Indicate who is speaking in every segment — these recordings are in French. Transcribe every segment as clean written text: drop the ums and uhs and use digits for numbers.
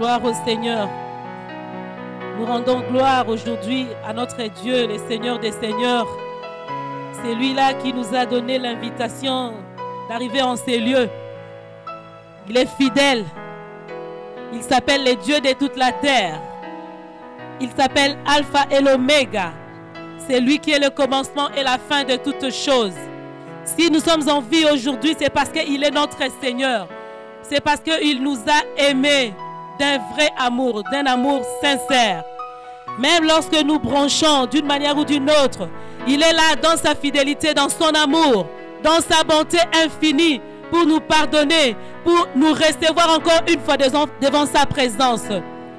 Speaker 1: Gloire au Seigneur. Nous rendons gloire aujourd'hui à notre Dieu, le Seigneur des Seigneurs. C'est lui-là qui nous a donné l'invitation d'arriver en ces lieux. Il est fidèle. Il s'appelle le Dieu de toute la terre. Il s'appelle Alpha et l'Oméga. C'est lui qui est le commencement et la fin de toutes choses. Si nous sommes en vie aujourd'hui, c'est parce qu'il est notre Seigneur. C'est parce qu'il nous a aimés d'un vrai amour, d'un amour sincère. Même lorsque nous bronchons d'une manière ou d'une autre, il est là dans sa fidélité, dans son amour, dans sa bonté infinie pour nous pardonner, pour nous recevoir encore une fois devant sa présence.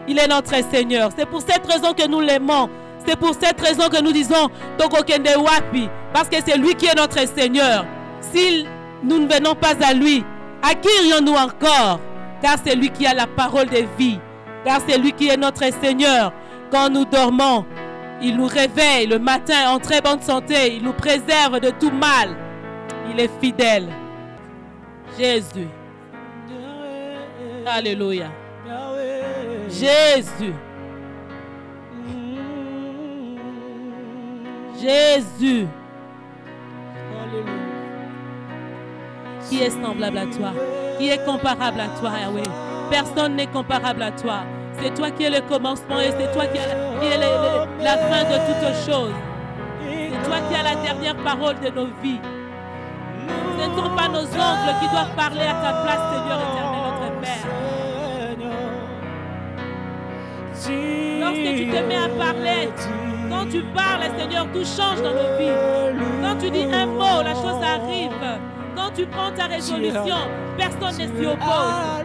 Speaker 1: Il est notre Seigneur. C'est pour cette raison que nous l'aimons. C'est pour cette raison que nous disons Toko Kende Wapi, parce que c'est lui qui est notre Seigneur. Si nous ne venons pas à lui, à qui irions-nous encore? Car c'est lui qui a la parole de vie. Car c'est lui qui est notre Seigneur. Quand nous dormons, il nous réveille le matin en très bonne santé. Il nous préserve de tout mal. Il est fidèle. Jésus. Alléluia. Jésus. Jésus. Qui est semblable à toi? Qui est comparable à toi, Yahweh? Personne n'est comparable à toi. C'est toi qui es le commencement et c'est toi qui es la fin de toutes choses. C'est toi qui as la dernière parole de nos vies. Ce ne sont pas nos ongles qui doivent parler à ta place, Seigneur éternel, notre Père. Lorsque tu te mets à parler, quand tu parles, Seigneur, tout change dans nos vies. Quand tu dis un mot, la chose arrive. Quand tu prends ta résolution, personne ne s'y oppose.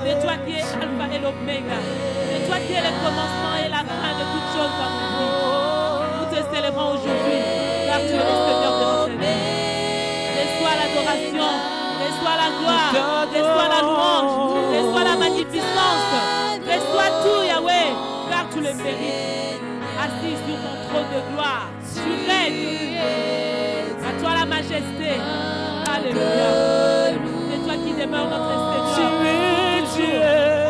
Speaker 1: C'est toi qui es Alpha et l'Oméga. C'est toi qui es le commencement et la fin de toutes choses dans nos vies. Nous te célébrons aujourd'hui, car tu es le Seigneur de notre vie. Reçois l'adoration, reçois la gloire, reçois la louange, reçois la magnificence, reçois tout, Yahweh, car tu le mérites. Assis sur ton trône de gloire, tu règnes. À toi la majesté. Alléluia. C'est toi qui demeures notre Seigneur.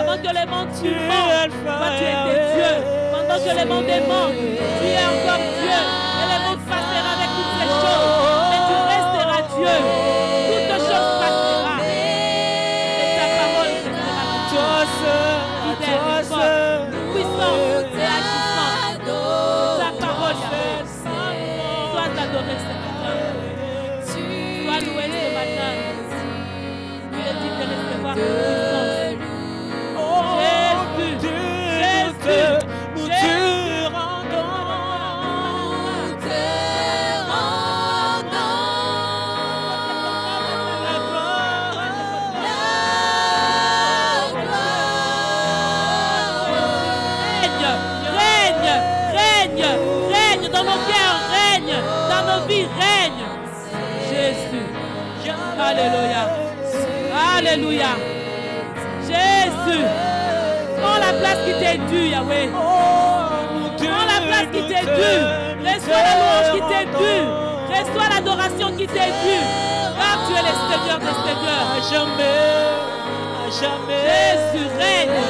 Speaker 1: Avant que le monde tu manques, toi tu étais Dieu. Pendant que le monde est mort, tu es encore Dieu. Et le monde passera avec toutes ces choses. Mais tu resteras Dieu. Toutes choses passeront. Et ta parole restera fidèle, puissante et agissante. Ta parole, sois adoré ce matin. Sois loué ce matin. Tu es digne de recevoir toute puissance. Jésus, nous te rendons. Règne dans nos cœurs, règne dans nos vies, règne. Jésus. Alléluia. Alléluia. Jésus. Prends la place qui t'est due, Yahweh. Prends la place qui t'est due. Reçois la louange qui t'est due. Reçois l'adoration qui t'est due. Car tu es le Seigneur des Seigneurs. À jamais. À jamais. Jésus règne.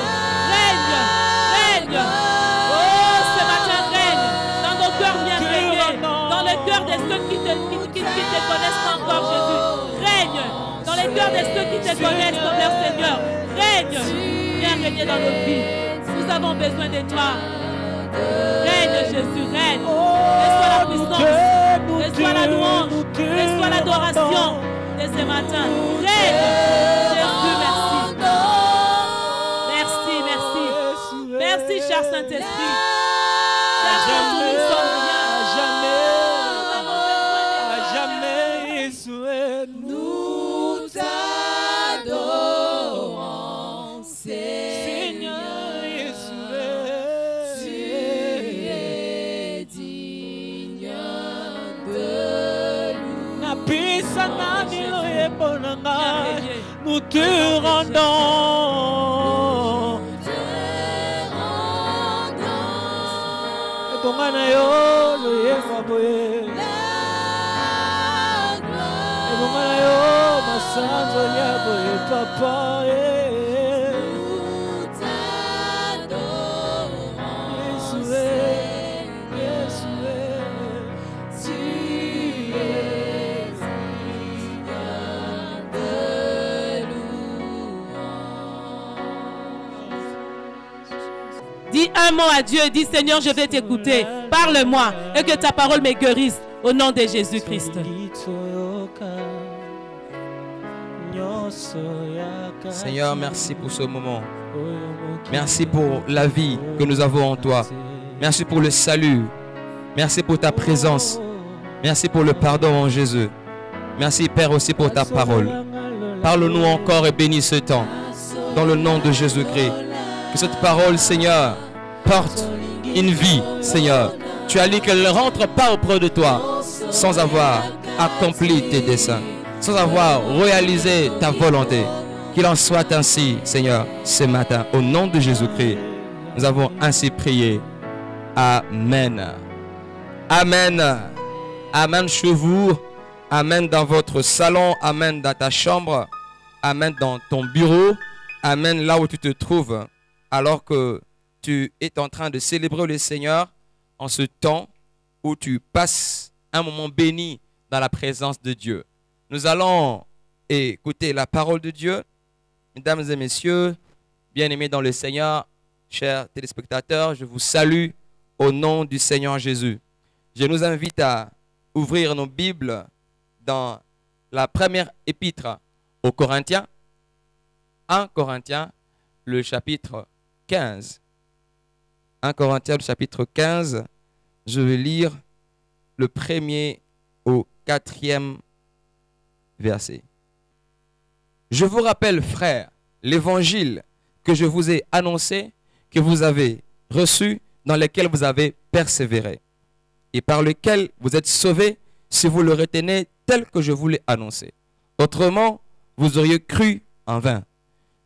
Speaker 1: Règne. Règne. Oh, ce matin règne. Dans nos cœurs, viens régner. Dans le cœur de ceux qui te connaissent pas encore, Jésus. Règne. Dans les cœurs de ceux qui te connaissent, ton Père Seigneur. Règne. Viens régner dans nos vies. Nous avons besoin de toi. Règne, Jésus, règne. Reçois la puissance. Reçois la louange. Reçois l'adoration de ce matin. Règne. Jésus, merci. Merci, merci. Merci, cher Saint-Esprit. Car nous ne sommes rien. À jamais, nous t'adorons, Seigneur. Tu es digne de nous. Nous te rendons. Dis un mot à Dieu et dis Seigneur, je vais t'écouter. Parle-moi et que ta parole me guérisse au nom de Jésus-Christ.
Speaker 2: Seigneur, merci pour ce moment. Merci pour la vie que nous avons en toi. Merci pour le salut. Merci pour ta présence. Merci pour le pardon en Jésus. Merci Père aussi pour ta parole. Parle-nous encore et bénis ce temps. Dans le nom de Jésus-Christ. Que cette parole, Seigneur, porte une vie, Seigneur. Tu as dit qu'elle ne rentre pas auprès de toi sans avoir accompli tes desseins, sans avoir réalisé ta volonté. Qu'il en soit ainsi, Seigneur, ce matin. Au nom de Jésus-Christ, nous avons ainsi prié. Amen. Amen. Amen chez vous. Amen dans votre salon. Amen dans ta chambre. Amen dans ton bureau. Amen là où tu te trouves. Alors que tu es en train de célébrer le Seigneur en ce temps où tu passes un moment béni dans la présence de Dieu. Nous allons écouter la parole de Dieu. Mesdames et messieurs, bien-aimés dans le Seigneur, chers téléspectateurs, je vous salue au nom du Seigneur Jésus. Je nous invite à ouvrir nos Bibles dans la première épître aux Corinthiens, 1 Corinthiens, le chapitre 15. 1 Corinthiens, le chapitre 15, je vais lire le 1er au 4e verset. Je vous rappelle, frères, l'évangile que je vous ai annoncé, que vous avez reçu, dans lequel vous avez persévéré, et par lequel vous êtes sauvés si vous le retenez tel que je vous l'ai annoncé. Autrement, vous auriez cru en vain.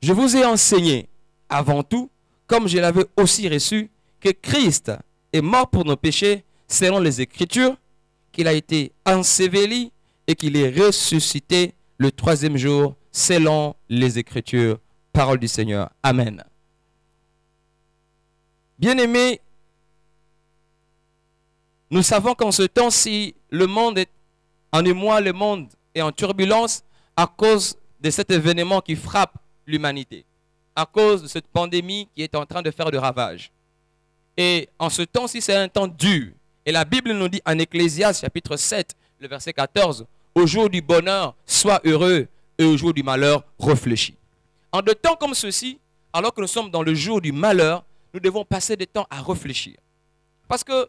Speaker 2: Je vous ai enseigné, avant tout, comme je l'avais aussi reçu, que Christ est mort pour nos péchés, selon les Écritures, qu'il a été enseveli et qu'il est ressuscité le 3e jour, selon les Écritures. Parole du Seigneur. Amen. Bien-aimés, nous savons qu'en ce temps-ci, le monde est en émoi, le monde est en turbulence à cause de cet événement qui frappe l'humanité, à cause de cette pandémie qui est en train de faire de ravages. Et en ce temps-ci, c'est un temps dur. Et la Bible nous dit en Ecclésiaste, chapitre 7, le verset 14, « Au jour du bonheur, sois heureux, et au jour du malheur, réfléchis. » En de temps comme ceci, alors que nous sommes dans le jour du malheur, nous devons passer du temps à réfléchir. Parce que,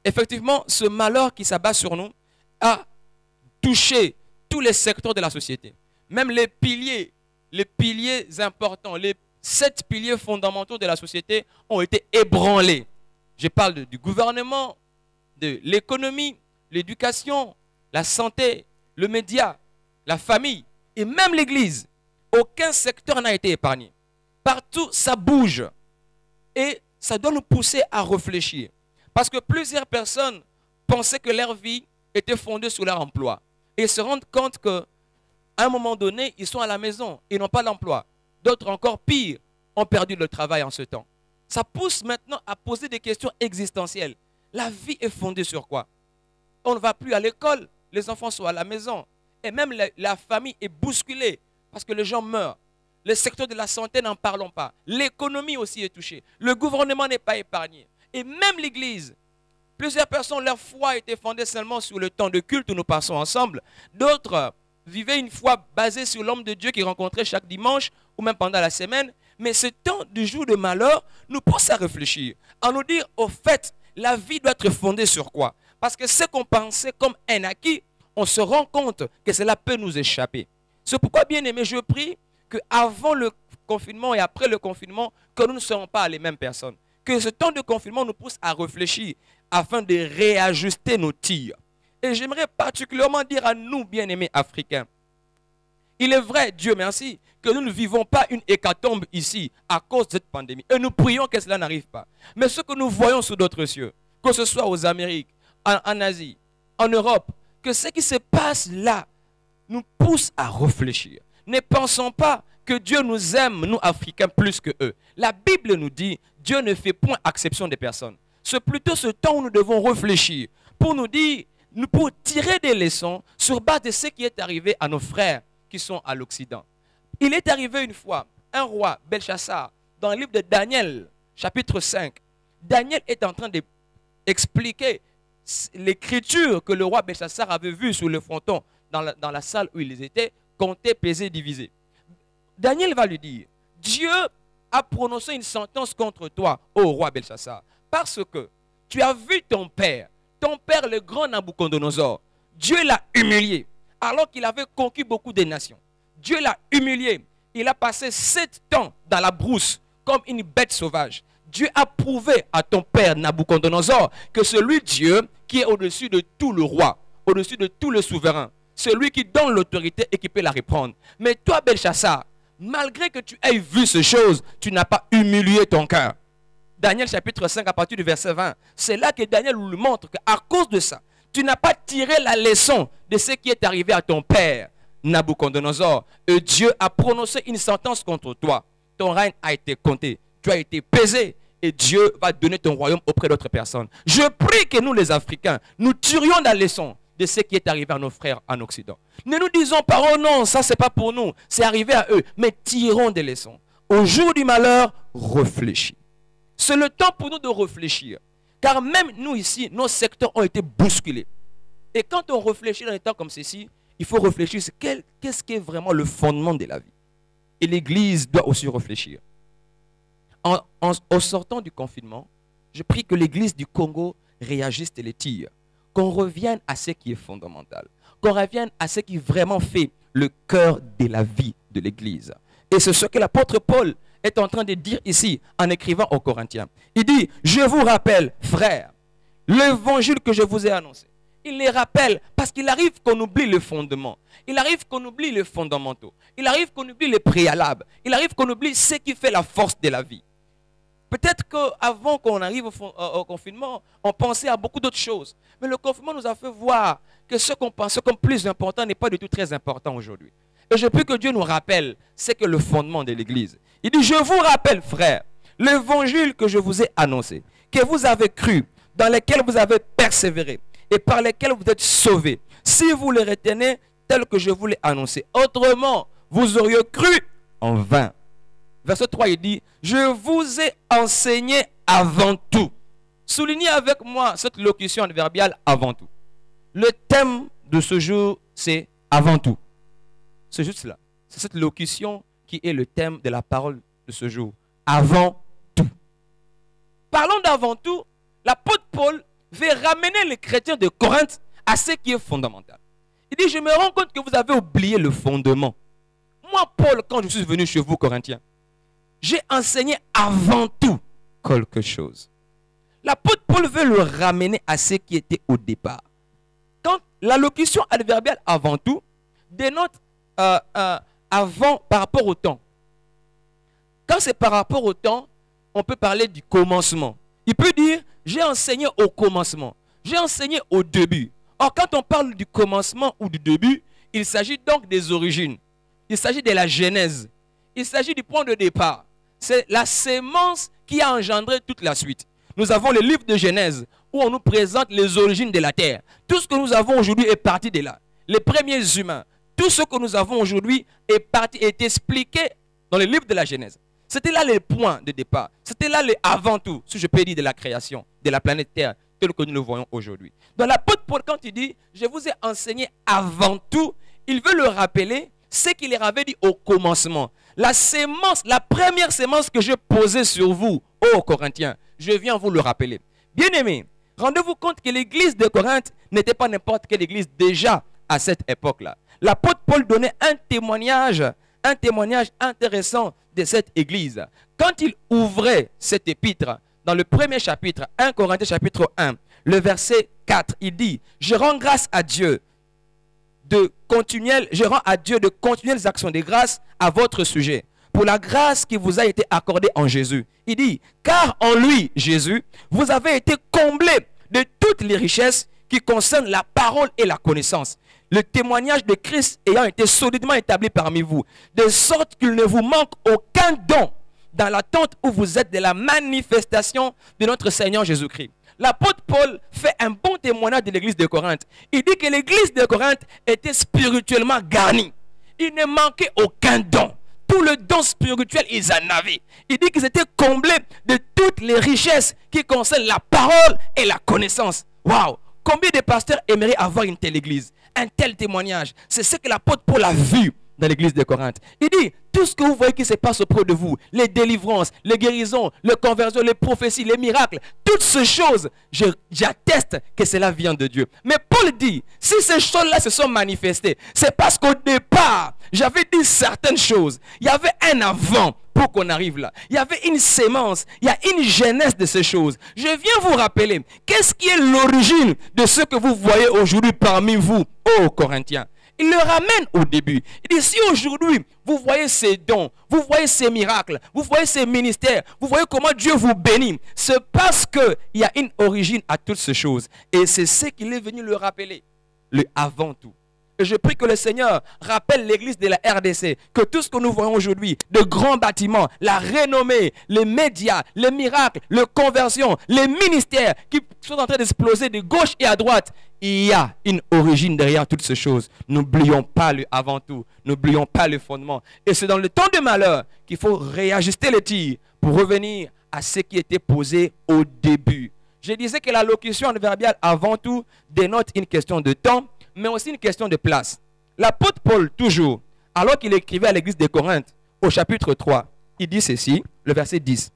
Speaker 2: effectivement, ce malheur qui s'abat sur nous a touché tous les secteurs de la société. Même les piliers importants, les 7 piliers fondamentaux de la société ont été ébranlés. Je parle du gouvernement, de l'économie, l'éducation, la santé, le média, la famille et même l'église. Aucun secteur n'a été épargné. Partout, ça bouge. Et ça doit nous pousser à réfléchir. Parce que plusieurs personnes pensaient que leur vie était fondée sur leur emploi. Et se rendent compte qu'à un moment donné, ils sont à la maison, ils n'ont pas d'emploi. D'autres encore pire, ont perdu le travail en ce temps. Ça pousse maintenant à poser des questions existentielles. La vie est fondée sur quoi? On ne va plus à l'école, les enfants sont à la maison. Et même la famille est bousculée parce que les gens meurent. Le secteur de la santé, n'en parlons pas. L'économie aussi est touchée. Le gouvernement n'est pas épargné. Et même l'église. Plusieurs personnes, leur foi était fondée seulement sur le temps de culte où nous passons ensemble. D'autres vivaient une foi basée sur l'homme de Dieu qu'ils rencontraient chaque dimanche ou même pendant la semaine. Mais ce temps du jour de malheur nous pousse à réfléchir. À nous dire, au fait, la vie doit être fondée sur quoi? Parce que ce qu'on pensait comme un acquis, on se rend compte que cela peut nous échapper. C'est pourquoi, bien aimé, je prie qu'avant le confinement et après le confinement, que nous ne serons pas les mêmes personnes. Que ce temps de confinement nous pousse à réfléchir afin de réajuster nos tirs. Et j'aimerais particulièrement dire à nous, bien-aimés africains, il est vrai, Dieu merci, que nous ne vivons pas une hécatombe ici à cause de cette pandémie. Et nous prions que cela n'arrive pas. Mais ce que nous voyons sous d'autres cieux, que ce soit aux Amériques, en Asie, en Europe, que ce qui se passe là nous pousse à réfléchir. Ne pensons pas que Dieu nous aime, nous Africains, plus que eux. La Bible nous dit, Dieu ne fait point exception des personnes. C'est plutôt ce temps où nous devons réfléchir pour nous dire, pour tirer des leçons sur base de ce qui est arrivé à nos frères qui sont à l'Occident. Il est arrivé une fois, un roi, Belshazzar, dans le livre de Daniel, chapitre 5, Daniel est en train d'expliquer l'écriture que le roi Belchassar avait vue sur le fronton dans la salle où ils étaient, comptés, pesés, divisés. Daniel va lui dire, Dieu a prononcé une sentence contre toi, ô roi Belchassar, parce que tu as vu ton père le grand Nabuchodonosor. Dieu l'a humilié, alors qu'il avait conquis beaucoup de nations. Dieu l'a humilié. Il a passé 7 ans dans la brousse, comme une bête sauvage. Dieu a prouvé à ton père Nabuchodonosor que celui Dieu qui est au-dessus de tout le roi, au-dessus de tout le souverain, celui qui donne l'autorité et qui peut la reprendre. Mais toi, Belchassar, malgré que tu aies vu ces choses, tu n'as pas humilié ton cœur. Daniel chapitre 5 à partir du verset 20. C'est là que Daniel lui montre qu'à cause de ça, tu n'as pas tiré la leçon de ce qui est arrivé à ton père Nabuchodonosor. Et Dieu a prononcé une sentence contre toi. Ton règne a été compté. Tu as été pesé. Et Dieu va donner ton royaume auprès d'autres personnes. Je prie que nous les Africains, nous tirions la leçon de ce qui est arrivé à nos frères en Occident. Ne nous disons pas, oh non, ça c'est pas pour nous, c'est arrivé à eux. Mais tirons des leçons. Au jour du malheur, réfléchis. C'est le temps pour nous de réfléchir. Car même nous ici, nos secteurs ont été bousculés. Et quand on réfléchit dans des temps comme ceci, il faut réfléchir sur qu'est-ce qui est vraiment le fondement de la vie. Et l'Église doit aussi réfléchir. Au sortant du confinement, je prie que l'Église du Congo réagisse et les tire. Qu'on revienne à ce qui est fondamental. Qu'on revienne à ce qui vraiment fait le cœur de la vie de l'Église. Et c'est ce que l'apôtre Paul est en train de dire ici en écrivant aux Corinthiens. Il dit, je vous rappelle, frères, l'évangile que je vous ai annoncé. Il les rappelle parce qu'il arrive qu'on oublie le fondement. Il arrive qu'on oublie les fondamentaux. Il arrive qu'on oublie les préalables. Il arrive qu'on oublie ce qui fait la force de la vie. Peut-être qu'avant qu'on arrive au confinement, on pensait à beaucoup d'autres choses. Mais le confinement nous a fait voir que ce qu'on pensait comme plus important n'est pas du tout très important aujourd'hui. Et je prie que Dieu nous rappelle, c'est que le fondement de l'Église. Il dit, je vous rappelle, frères, l'évangile que je vous ai annoncé, que vous avez cru, dans lequel vous avez persévéré, et par lesquels vous êtes sauvés, si vous le retenez tel que je vous l'ai annoncé. Autrement, vous auriez cru en vain. Verset 3, il dit, je vous ai enseigné avant tout. Soulignez avec moi cette locution adverbiale avant tout. Le thème de ce jour, c'est avant tout. C'est juste cela. C'est cette locution qui est le thème de la parole de ce jour. Avant tout. Parlons d'avant tout. L'apôtre Paul veut ramener les chrétiens de Corinthe à ce qui est fondamental. Il dit, je me rends compte que vous avez oublié le fondement. Moi, Paul, quand je suis venu chez vous, Corinthiens, j'ai enseigné avant tout quelque chose. L'apôtre Paul veut le ramener à ce qui était au départ. Quand la locution adverbiale avant tout dénote avant par rapport au temps. Quand c'est par rapport au temps, on peut parler du commencement. Il peut dire, j'ai enseigné au commencement. J'ai enseigné au début. Or, quand on parle du commencement ou du début, il s'agit donc des origines. Il s'agit de la genèse. Il s'agit du point de départ. C'est la sémence qui a engendré toute la suite. Nous avons le livre de Genèse où on nous présente les origines de la terre. Tout ce que nous avons aujourd'hui est parti de là. Les premiers humains. Tout ce que nous avons aujourd'hui est expliqué dans le livre de la Genèse. C'était là les points de départ. C'était là les avant tout, si je peux dire, de la création, de la planète Terre, tel que nous le voyons aujourd'hui. Dans l'apôtre Paul, quand il dit, je vous ai enseigné avant tout, il veut le rappeler, ce qu'il leur avait dit au commencement. La sémence, la première sémence que j'ai posée sur vous, ô Corinthiens, je viens vous le rappeler. Bien-aimés, rendez-vous compte que l'église de Corinthe n'était pas n'importe quelle église déjà à cette époque-là. L'apôtre Paul donnait un témoignage intéressant de cette église. Quand il ouvrait cet épître, dans le premier chapitre, 1 Corinthiens chapitre 1, le verset 4, il dit, je rends grâce à Dieu de continuelles actions de grâce à votre sujet, pour la grâce qui vous a été accordée en Jésus. Il dit, car en lui, Jésus, vous avez été comblés de toutes les richesses qui concernent la parole et la connaissance. Le témoignage de Christ ayant été solidement établi parmi vous, de sorte qu'il ne vous manque aucun don dans l'attente où vous êtes de la manifestation de notre Seigneur Jésus-Christ. L'apôtre Paul fait un bon témoignage de l'église de Corinthe. Il dit que l'église de Corinthe était spirituellement garnie. Il ne manquait aucun don. tout le don spirituel, ils en avaient. Il dit qu'ils étaient comblés de toutes les richesses qui concernent la parole et la connaissance. Waouh! Combien de pasteurs aimeraient avoir une telle église, un tel témoignage? C'est ce que l'apôtre Paul a vu dans l'église de Corinthe. Il dit, tout ce que vous voyez qui se passe auprès de vous, les délivrances, les guérisons, les conversions, les prophéties, les miracles, toutes ces choses, j'atteste que cela vient de Dieu. Mais Paul dit, si ces choses-là se sont manifestées, c'est parce qu'au départ, j'avais dit certaines choses. Il y avait un avant pour qu'on arrive là. Il y avait une sémence, il y a une genèse de ces choses. Je viens vous rappeler, qu'est-ce qui est l'origine de ce que vous voyez aujourd'hui parmi vous, ô Corinthiens? Il le ramène au début. Il dit, si aujourd'hui, vous voyez ces dons, vous voyez ces miracles, vous voyez ces ministères, vous voyez comment Dieu vous bénit, c'est parce qu'il y a une origine à toutes ces choses. Et c'est ce qu'il est venu le rappeler, le avant tout. Et je prie que le Seigneur rappelle l'église de la RDC, que tout ce que nous voyons aujourd'hui, de grands bâtiments, la renommée, les médias, les miracles, les conversions, les ministères qui sont en train d'exploser de gauche et à droite, il y a une origine derrière toutes ces choses. N'oublions pas le avant tout, n'oublions pas le fondement. Et c'est dans le temps de malheur qu'il faut réajuster les tirs pour revenir à ce qui était posé au début. Je disais que la locution adverbiale avant tout dénote une question de temps, mais aussi une question de place. L'apôtre Paul, toujours, alors qu'il écrivait à l'église de Corinthe, au chapitre 3, il dit ceci, le verset 10.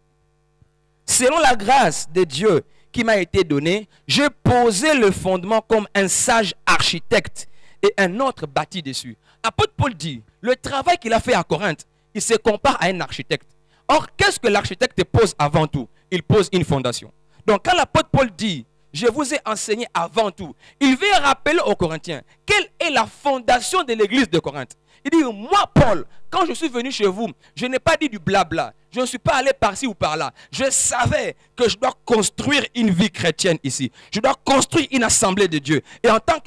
Speaker 2: « Selon la grâce de Dieu qui m'a été donnée, j'ai posé le fondement comme un sage architecte et un autre bâti dessus. » L'apôtre Paul dit, le travail qu'il a fait à Corinthe, il se compare à un architecte. Or, qu'est-ce que l'architecte pose avant tout? Il pose une fondation. Donc, quand l'apôtre Paul dit, je vous ai enseigné avant tout, il veut rappeler aux Corinthiens quelle est la fondation de l'église de Corinthe. Il dit, moi Paul, quand je suis venu chez vous, je n'ai pas dit du blabla. Je ne suis pas allé par-ci ou par-là. Je savais que je dois construire une vie chrétienne ici. Je dois construire une assemblée de Dieu. Et en tant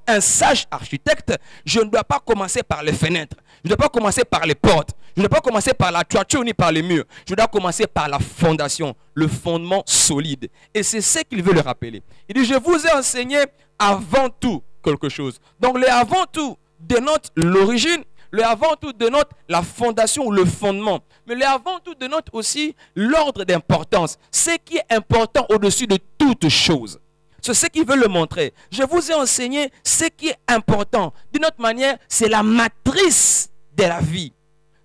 Speaker 2: un sage architecte, je ne dois pas commencer par les fenêtres. Je ne dois pas commencer par les portes. Je ne dois pas commencer par la toiture ni par les murs. Je dois commencer par la fondation, le fondement solide. Et c'est ce qu'il veut le rappeler. Il dit, je vous ai enseigné avant tout quelque chose. Donc le avant tout dénote l'origine. Le avant tout dénote la fondation ou le fondement. Mais le avant tout dénote aussi l'ordre d'importance. Ce qui est important au-dessus de toute chose. C'est ce qu'il veut le montrer. Je vous ai enseigné ce qui est important. D'une autre manière, c'est la matrice de la vie.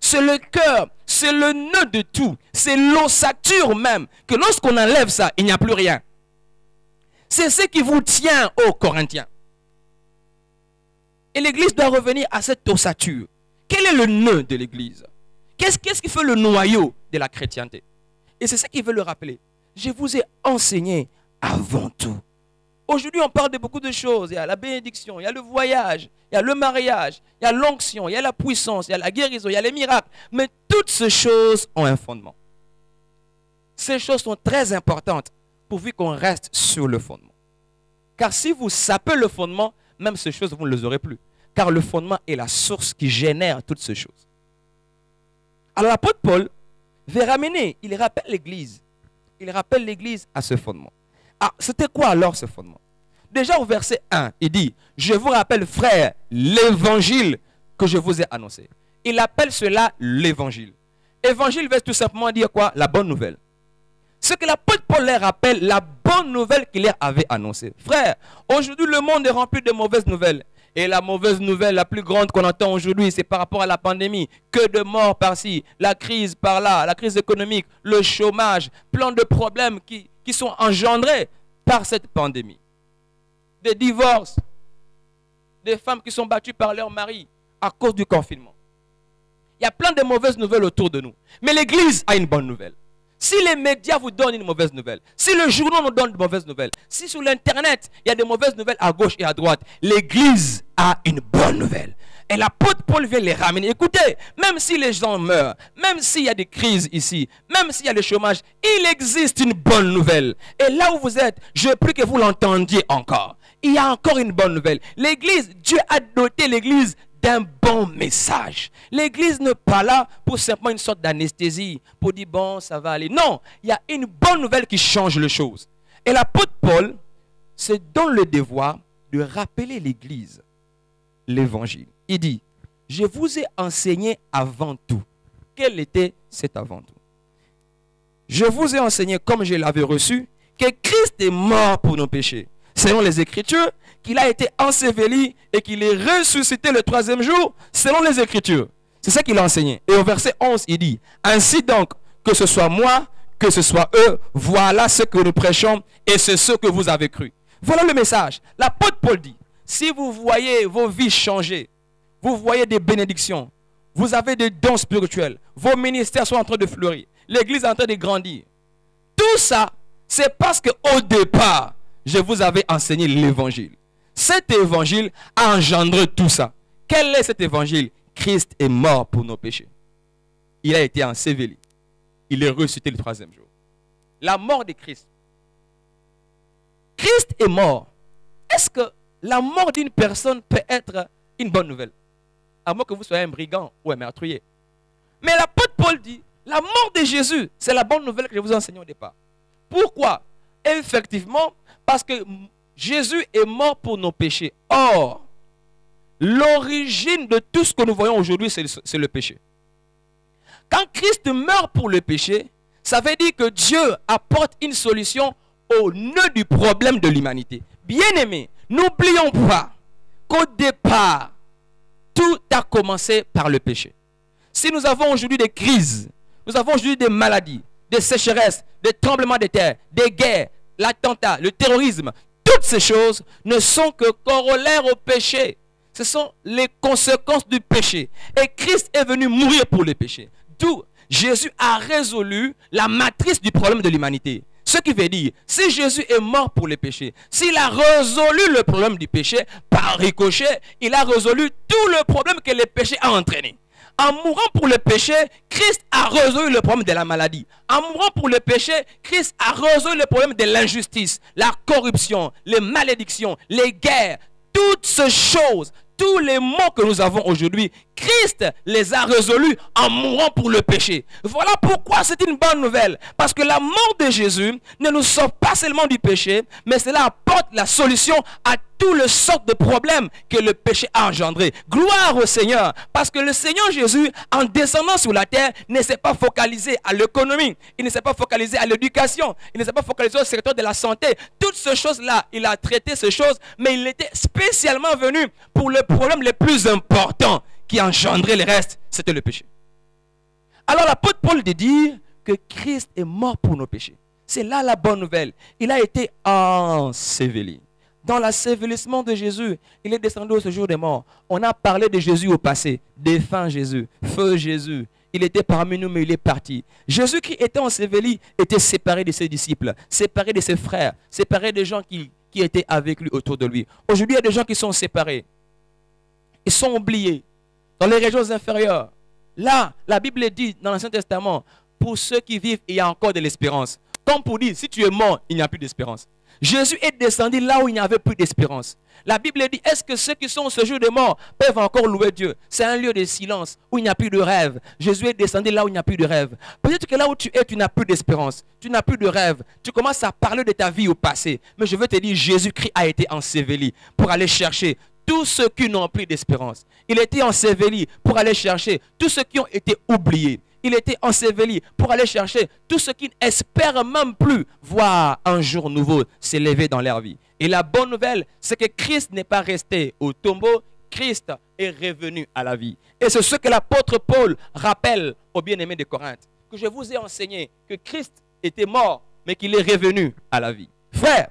Speaker 2: C'est le cœur, c'est le nœud de tout. C'est l'ossature même. Que lorsqu'on enlève ça, il n'y a plus rien. C'est ce qui vous tient, ô Corinthiens. Et l'église doit revenir à cette ossature. Quel est le nœud de l'église? Qu'est-ce qui fait le noyau de la chrétienté? Et c'est ça qu'il veut le rappeler. Je vous ai enseigné avant tout. Aujourd'hui, on parle de beaucoup de choses. Il y a la bénédiction, il y a le voyage, il y a le mariage, il y a l'onction, il y a la puissance, il y a la guérison, il y a les miracles. Mais toutes ces choses ont un fondement. Ces choses sont très importantes pourvu qu'on reste sur le fondement. Car si vous sapez le fondement, même ces choses, vous ne les aurez plus. Car le fondement est la source qui génère toutes ces choses. Alors l'apôtre Paul veut ramener, il rappelle l'église. Il rappelle l'église à ce fondement. Ah, c'était quoi alors ce fondement? Déjà au verset 1, il dit, je vous rappelle frères, l'évangile que je vous ai annoncé. Il appelle cela l'évangile. Évangile veut tout simplement dire quoi? La bonne nouvelle. Ce que l'apôtre Paul leur rappelle, la bonne nouvelle qu'il leur avait annoncée. Frère, aujourd'hui le monde est rempli de mauvaises nouvelles. Et la mauvaise nouvelle la plus grande qu'on entend aujourd'hui, c'est par rapport à la pandémie. Que de morts par-ci, la crise par-là, la crise économique, le chômage, plein de problèmes qui sont engendrés par cette pandémie. Des divorces, des femmes qui sont battues par leur mari à cause du confinement. Il y a plein de mauvaises nouvelles autour de nous. Mais l'église a une bonne nouvelle. Si les médias vous donnent une mauvaise nouvelle, si le journal nous donne de mauvaises nouvelles, si sur l'internet il y a de mauvaises nouvelles à gauche et à droite, l'église a une bonne nouvelle. Et l'apôtre Paul vient les ramener. Écoutez, même si les gens meurent, même s'il y a des crises ici, même s'il y a le chômage, il existe une bonne nouvelle. Et là où vous êtes, je prie que vous l'entendiez encore. Il y a encore une bonne nouvelle. L'église, Dieu a doté l'église d'un bon message. L'église n'est pas là pour simplement une sorte d'anesthésie, pour dire bon, ça va aller. Non, il y a une bonne nouvelle qui change les choses. Et l'apôtre Paul se donne le devoir de rappeler l'église l'évangile. Il dit, je vous ai enseigné avant tout. Quel était cet avant tout? Je vous ai enseigné, comme je l'avais reçu, que Christ est mort pour nos péchés, selon les Écritures, qu'il a été enseveli et qu'il est ressuscité le 3e jour, selon les Écritures. C'est ça qu'il a enseigné. Et au verset 11, il dit, ainsi donc, que ce soit moi, que ce soit eux, voilà ce que nous prêchons et c'est ce que vous avez cru. Voilà le message. L'apôtre Paul dit, si vous voyez vos vies changer, vous voyez des bénédictions, vous avez des dons spirituels, vos ministères sont en train de fleurir, l'église est en train de grandir. Tout ça, c'est parce qu'au départ, je vous avais enseigné l'évangile. Cet évangile a engendré tout ça. Quel est cet évangile? Christ est mort pour nos péchés. Il a été enseveli. Il est ressuscité le 3e jour. La mort de Christ. Christ est mort. Est-ce que la mort d'une personne peut être une bonne nouvelle? À moins que vous soyez un brigand ou un meurtrier. Mais l'apôtre Paul dit, la mort de Jésus, c'est la bonne nouvelle que je vous ai enseignée au départ. Pourquoi? Effectivement, parce que Jésus est mort pour nos péchés. Or, l'origine de tout ce que nous voyons aujourd'hui, c'est le péché. Quand Christ meurt pour le péché, ça veut dire que Dieu apporte une solution au nœud du problème de l'humanité. Bien-aimés, n'oublions pas qu'au départ, tout a commencé par le péché. Si nous avons aujourd'hui des crises, nous avons aujourd'hui des maladies, des sécheresses, des tremblements de terre, des guerres, l'attentat, le terrorisme, toutes ces choses ne sont que corollaires au péché. Ce sont les conséquences du péché. Et Christ est venu mourir pour le péché. D'où Jésus a résolu la matrice du problème de l'humanité. Ce qui veut dire, si Jésus est mort pour le péché, s'il a résolu le problème du péché, par ricochet, il a résolu tout le problème que le péché a entraîné. En mourant pour le péché, Christ a résolu le problème de la maladie. En mourant pour le péché, Christ a résolu le problème de l'injustice, la corruption, les malédictions, les guerres, toutes ces choses. Tous les maux que nous avons aujourd'hui, Christ les a résolus en mourant pour le péché. Voilà pourquoi c'est une bonne nouvelle. Parce que la mort de Jésus ne nous sauve pas seulement du péché, mais cela apporte la solution à tout le sorte de problèmes que le péché a engendré. Gloire au Seigneur. Parce que le Seigneur Jésus, en descendant sur la terre, ne s'est pas focalisé à l'économie. Il ne s'est pas focalisé à l'éducation. Il ne s'est pas focalisé au secteur de la santé. Toutes ces choses-là, il a traité ces choses, mais il était spécialement venu pour le problème le plus important qui engendrait le reste, c'était le péché. Alors l'apôtre Paul dit dire que Christ est mort pour nos péchés. C'est là la bonne nouvelle. Il a été enseveli. Dans l'ensevelissement de Jésus, il est descendu au séjour des morts. On a parlé de Jésus au passé. Défunt Jésus, feu Jésus. Il était parmi nous, mais il est parti. Jésus qui était enseveli était séparé de ses disciples, séparé de ses frères, séparé des gens qui étaient avec lui, autour de lui. Aujourd'hui, il y a des gens qui sont séparés. Ils sont oubliés dans les régions inférieures. Là, la Bible dit dans l'Ancien Testament, pour ceux qui vivent, il y a encore de l'espérance. Comme pour dire, si tu es mort, il n'y a plus d'espérance. Jésus est descendu là où il n'y avait plus d'espérance. La Bible dit, est-ce que ceux qui sont au séjour des morts peuvent encore louer Dieu? C'est un lieu de silence où il n'y a plus de rêve. Jésus est descendu là où il n'y a plus de rêve. Peut-être que là où tu es, tu n'as plus d'espérance. Tu n'as plus de rêve. Tu commences à parler de ta vie au passé. Mais je veux te dire, Jésus-Christ a été enseveli pour aller chercher tous ceux qui n'ont plus d'espérance. Il était enseveli pour aller chercher tous ceux qui ont été oubliés. Il était enseveli pour aller chercher tous ceux qui n'espèrent même plus voir un jour nouveau s'élever dans leur vie. Et la bonne nouvelle, c'est que Christ n'est pas resté au tombeau, Christ est revenu à la vie. Et c'est ce que l'apôtre Paul rappelle aux bien-aimés de Corinthe, que je vous ai enseigné que Christ était mort, mais qu'il est revenu à la vie. Frère,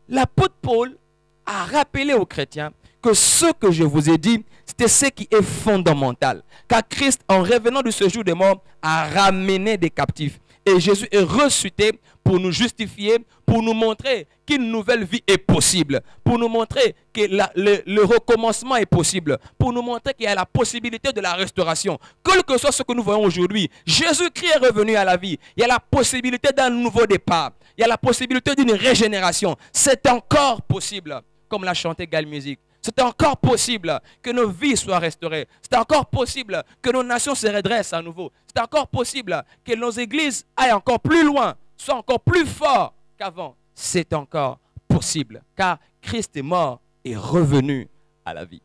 Speaker 2: l'apôtre Paul a rappelé aux chrétiens que ce que je vous ai dit, c'était ce qui est fondamental. Car Christ, en revenant de ce jour des morts, a ramené des captifs. Et Jésus est ressuscité pour nous justifier, pour nous montrer qu'une nouvelle vie est possible, pour nous montrer que le recommencement est possible, pour nous montrer qu'il y a la possibilité de la restauration. Quel que soit ce que nous voyons aujourd'hui, Jésus-Christ est revenu à la vie. Il y a la possibilité d'un nouveau départ. Il y a la possibilité d'une régénération. C'est encore possible, comme l'a chanté Gal Music. C'est encore possible que nos vies soient restaurées. C'est encore possible que nos nations se redressent à nouveau. C'est encore possible que nos églises aillent encore plus loin, soient encore plus forts qu'avant. C'est encore possible, car Christ est mort et revenu à la vie.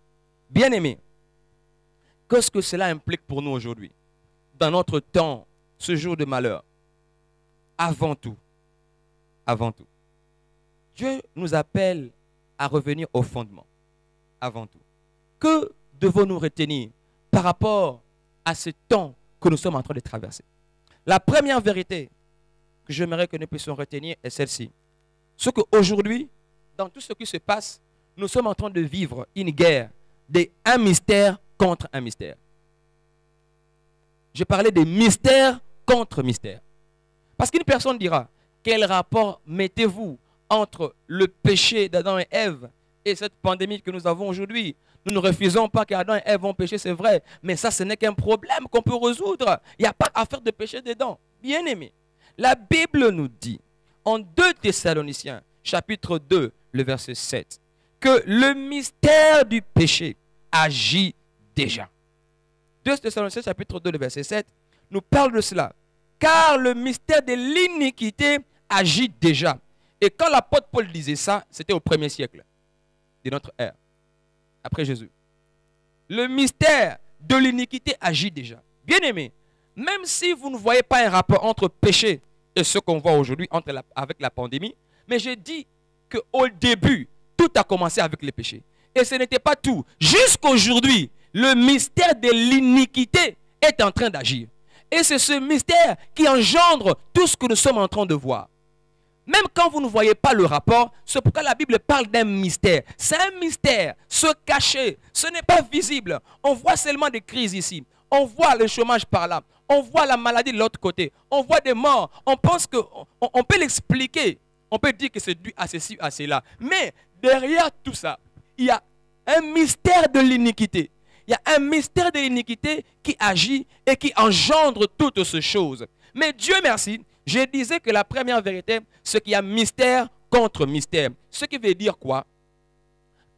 Speaker 2: Bien-aimés, Qu'est-ce que cela implique pour nous aujourd'hui? Dans notre temps, ce jour de malheur. Avant tout, Dieu nous appelle à revenir au fondement. Avant tout. Que devons-nous retenir par rapport à ce temps que nous sommes en train de traverser? La première vérité que j'aimerais que nous puissions retenir est celle-ci. Ce qu'aujourd'hui, dans tout ce qui se passe, nous sommes en train de vivre une guerre, un mystère contre un mystère. Je parlais de mystère contre mystère. Parce qu'une personne dira, quel rapport mettez-vous entre le péché d'Adam et Ève et cette pandémie que nous avons aujourd'hui? Nous ne refusons pas qu'Adam et Ève ont péché, c'est vrai. Mais ça, ce n'est qu'un problème qu'on peut résoudre. Il n'y a pas affaire de péché dedans. Bien aimé. La Bible nous dit, en 2 Thessaloniciens, chapitre 2, le verset 7, que le mystère du péché agit déjà. 2 Thessaloniciens, chapitre 2, le verset 7, nous parle de cela. Car le mystère de l'iniquité agit déjà. Et quand l'apôtre Paul disait ça, c'était au 1er siècle de notre ère, après Jésus. Le mystère de l'iniquité agit déjà. Bien aimé, même si vous ne voyez pas un rapport entre péché et ce qu'on voit aujourd'hui avec la pandémie, mais j'ai dit qu'au début, tout a commencé avec les péchés. Et ce n'était pas tout. Jusqu'aujourd'hui, le mystère de l'iniquité est en train d'agir. Et c'est ce mystère qui engendre tout ce que nous sommes en train de voir. Même quand vous ne voyez pas le rapport, c'est pourquoi la Bible parle d'un mystère. C'est un mystère, se cacher, ce n'est pas visible. On voit seulement des crises ici. On voit le chômage par là. On voit la maladie de l'autre côté. On voit des morts. On pense qu'on peut l'expliquer. On peut dire que c'est dû à ceci, à cela. Mais derrière tout ça, il y a un mystère de l'iniquité. Il y a un mystère de l'iniquité qui agit et qui engendre toutes ces choses. Mais Dieu merci, je disais que la première vérité, c'est qu'il y a mystère contre mystère. Ce qui veut dire quoi?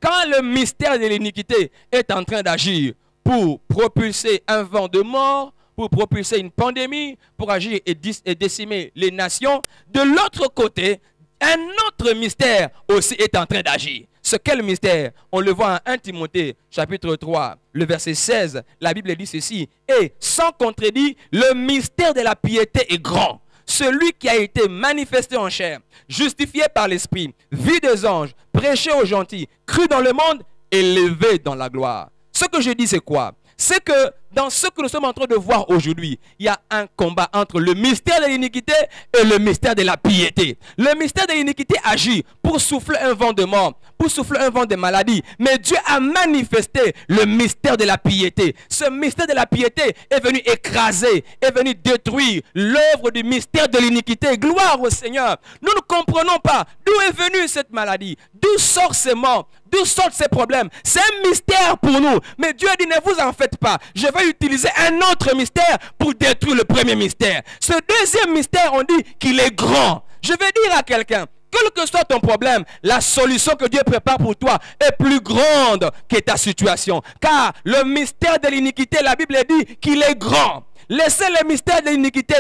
Speaker 2: Quand le mystère de l'iniquité est en train d'agir pour propulser un vent de mort, pour propulser une pandémie, pour agir et décimer les nations, de l'autre côté, un autre mystère aussi est en train d'agir. Ce quel mystère? On le voit en 1 Timothée, chapitre 3, le verset 16. La Bible dit ceci. Et sans contredit, le mystère de la piété est grand. Celui qui a été manifesté en chair, justifié par l'Esprit, vu des anges, prêché aux gentils, cru dans le monde, élevé dans la gloire. Ce que je dis, c'est quoi? C'est que dans ce que nous sommes en train de voir aujourd'hui, il y a un combat entre le mystère de l'iniquité et le mystère de la piété. Le mystère de l'iniquité agit pour souffler un vent de mort, pour souffler un vent de maladie. Mais Dieu a manifesté le mystère de la piété. Ce mystère de la piété est venu écraser, est venu détruire l'œuvre du mystère de l'iniquité. Gloire au Seigneur. Nous ne comprenons pas d'où est venue cette maladie, d'où sortent ces morts, d'où sortent ces problèmes. C'est un mystère pour nous. Mais Dieu dit, ne vous en faites pas. Je vais utiliser un autre mystère pour détruire le premier mystère. Ce deuxième mystère, on dit qu'il est grand. Je vais dire à quelqu'un, quel que soit ton problème, la solution que Dieu prépare pour toi est plus grande que ta situation. Car le mystère de l'iniquité, la Bible dit qu'il est grand. Laissez le mystère de l'iniquité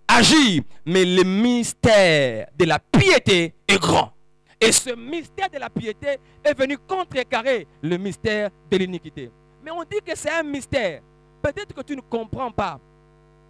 Speaker 2: agir. Mais le mystère de la piété est grand. Et ce mystère de la piété est venu contrecarrer le mystère de l'iniquité. Mais on dit que c'est un mystère. Peut-être que tu ne comprends pas.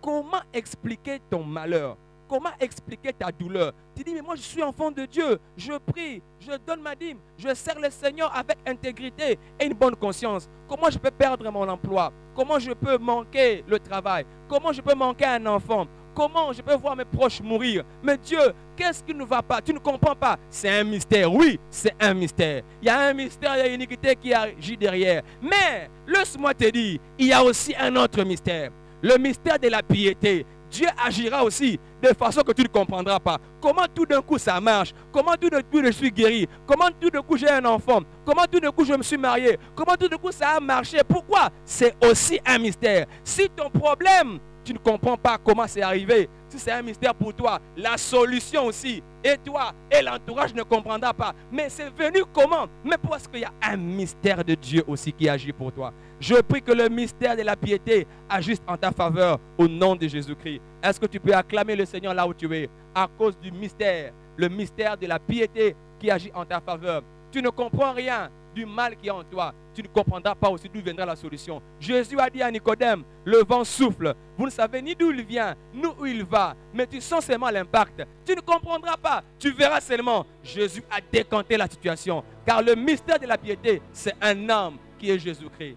Speaker 2: Comment expliquer ton malheur? Comment expliquer ta douleur? Tu dis, mais moi je suis enfant de Dieu. Je prie, je donne ma dîme. Je sers le Seigneur avec intégrité et une bonne conscience. Comment je peux perdre mon emploi? Comment je peux manquer le travail? Comment je peux manquer un enfant? Comment je peux voir mes proches mourir? Mais Dieu, qu'est-ce qui ne va pas? Tu ne comprends pas. C'est un mystère. Oui, c'est un mystère. Il y a un mystère de l'iniquité qui agit derrière. Mais, laisse-moi te dire, il y a aussi un autre mystère. Le mystère de la piété. Dieu agira aussi de façon que tu ne comprendras pas. Comment tout d'un coup ça marche? Comment tout d'un coup je suis guéri? Comment tout d'un coup j'ai un enfant? Comment tout d'un coup je me suis marié? Comment tout d'un coup ça a marché? Pourquoi? C'est aussi un mystère. Si ton problème, tu ne comprends pas comment c'est arrivé, si c'est un mystère pour toi, la solution aussi, et toi et l'entourage ne comprendra pas. Mais c'est venu comment? Mais parce qu'il y a un mystère de Dieu aussi qui agit pour toi. Je prie que le mystère de la piété agisse en ta faveur au nom de Jésus-Christ. Est-ce que tu peux acclamer le Seigneur là où tu es à cause du mystère, le mystère de la piété qui agit en ta faveur? Tu ne comprends rien du mal qui est en toi, tu ne comprendras pas aussi d'où viendra la solution. Jésus a dit à Nicodème, le vent souffle, vous ne savez ni d'où il vient, ni où il va, mais tu sens seulement l'impact. Tu ne comprendras pas, tu verras seulement. Jésus a décanté la situation, car le mystère de la piété, c'est un homme qui est Jésus-Christ.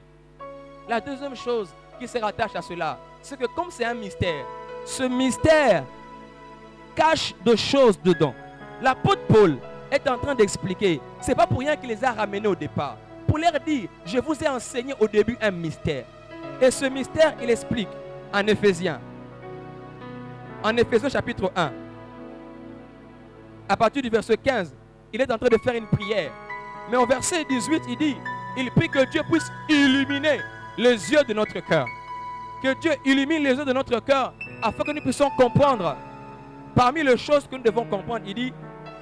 Speaker 2: La deuxième chose qui se rattache à cela, c'est que comme c'est un mystère, ce mystère cache de choses dedans. L'apôtre Paul est en train d'expliquer. Ce n'est pas pour rien qu'il les a ramenés au départ. Pour leur dire, je vous ai enseigné au début un mystère. Et ce mystère, il explique en Éphésiens. En Éphésiens chapitre 1. À partir du verset 15, il est en train de faire une prière. Mais au verset 18, il dit, il prie que Dieu puisse illuminer les yeux de notre cœur. Que Dieu illumine les yeux de notre cœur afin que nous puissions comprendre. Parmi les choses que nous devons comprendre, il dit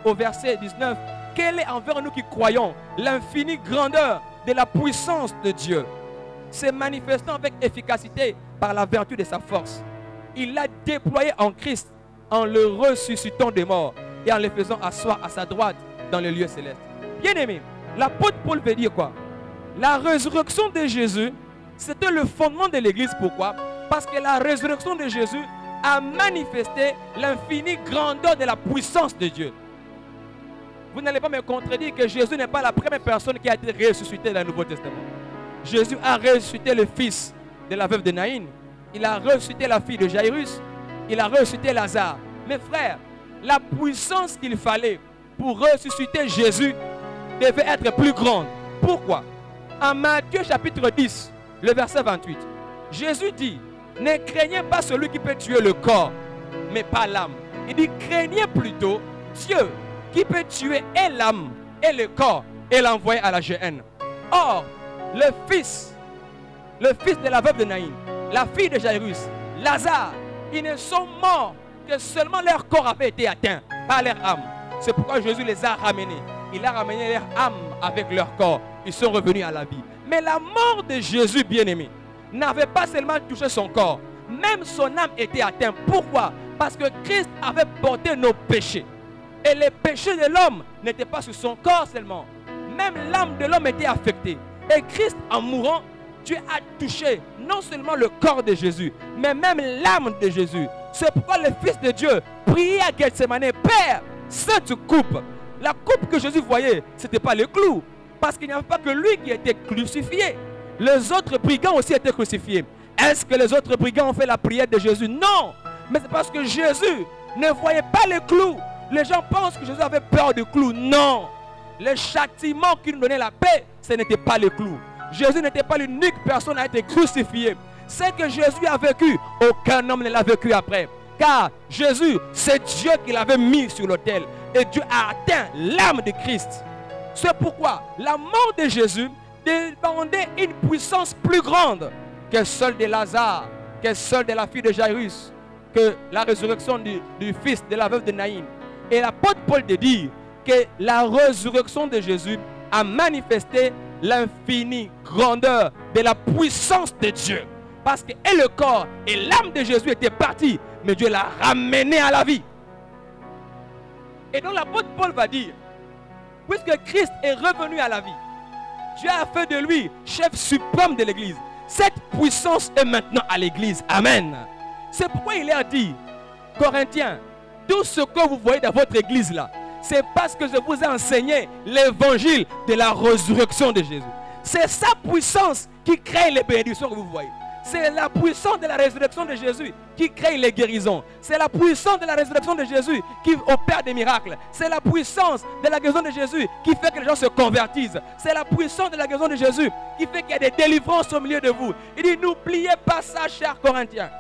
Speaker 2: au verset 19, quelle est envers nous qui croyons l'infinie grandeur de la puissance de Dieu, se manifestant avec efficacité par la vertu de sa force. Il l'a déployé en Christ en le ressuscitant des morts et en le faisant asseoir à sa droite dans les lieux célestes. Bien-aimé, l'apôtre Paul veut dire quoi? La résurrection de Jésus, c'était le fondement de l'Église. Pourquoi? Parce que la résurrection de Jésus a manifesté l'infinie grandeur de la puissance de Dieu. Vous n'allez pas me contredire que Jésus n'est pas la première personne qui a été ressuscitée dans le Nouveau Testament. Jésus a ressuscité le fils de la veuve de Naïn. Il a ressuscité la fille de Jairus. Il a ressuscité Lazare. Mes frères, la puissance qu'il fallait pour ressusciter Jésus devait être plus grande. Pourquoi? En Matthieu chapitre 10, le verset 28, Jésus dit, ne craignez pas celui qui peut tuer le corps, mais pas l'âme. Il dit, craignez plutôt Dieu qui peut tuer et l'âme et le corps et l'envoyer à la géhenne. Or, le fils de la veuve de Naïn, la fille de Jairus, Lazare, ils ne sont morts que seulement leur corps avait été atteint, pas leur âme. C'est pourquoi Jésus les a ramenés. Il a ramené leur âme avec leur corps. Ils sont revenus à la vie. Mais la mort de Jésus, bien-aimé, n'avait pas seulement touché son corps. Même son âme était atteinte. Pourquoi? Parce que Christ avait porté nos péchés. Et les péchés de l'homme n'étaient pas sur son corps seulement. Même l'âme de l'homme était affectée. Et Christ, en mourant, Dieu a touché non seulement le corps de Jésus, mais même l'âme de Jésus. C'est pourquoi le Fils de Dieu priait à Gethsemane, Père, cette coupe. La coupe que Jésus voyait, ce n'était pas le clou. Parce qu'il n'y avait pas que lui qui était crucifié. Les autres brigands aussi étaient crucifiés. Est-ce que les autres brigands ont fait la prière de Jésus? Non. Mais c'est parce que Jésus ne voyait pas le clou. Les gens pensent que Jésus avait peur du clou. Non. Le châtiment qui nous donnait la paix, ce n'était pas le clou. Jésus n'était pas l'unique personne à être crucifié. Ce que Jésus a vécu, aucun homme ne l'a vécu après. Car Jésus, c'est Dieu qui l'avait mis sur l'autel. Et Dieu a atteint l'âme de Christ. C'est pourquoi la mort de Jésus demandait une puissance plus grande que celle de Lazare, que celle de la fille de Jairus, que la résurrection du fils de la veuve de Naïn. Et l'apôtre Paul de dire que la résurrection de Jésus a manifesté l'infinie grandeur de la puissance de Dieu. Parce que et le corps et l'âme de Jésus étaient partis, mais Dieu l'a ramené à la vie. Et donc l'apôtre Paul va dire, puisque Christ est revenu à la vie, Dieu a fait de lui chef suprême de l'église. Cette puissance est maintenant à l'église. Amen. C'est pourquoi il a dit, Corinthiens, tout ce que vous voyez dans votre église là, c'est parce que je vous ai enseigné l'évangile de la résurrection de Jésus. C'est sa puissance qui crée les bénédictions que vous voyez. C'est la puissance de la résurrection de Jésus qui crée les guérisons. C'est la puissance de la résurrection de Jésus qui opère des miracles. C'est la puissance de la guérison de Jésus qui fait que les gens se convertissent. C'est la puissance de la guérison de Jésus qui fait qu'il y a des délivrances au milieu de vous. Il dit, n'oubliez pas ça, chers Corinthiens.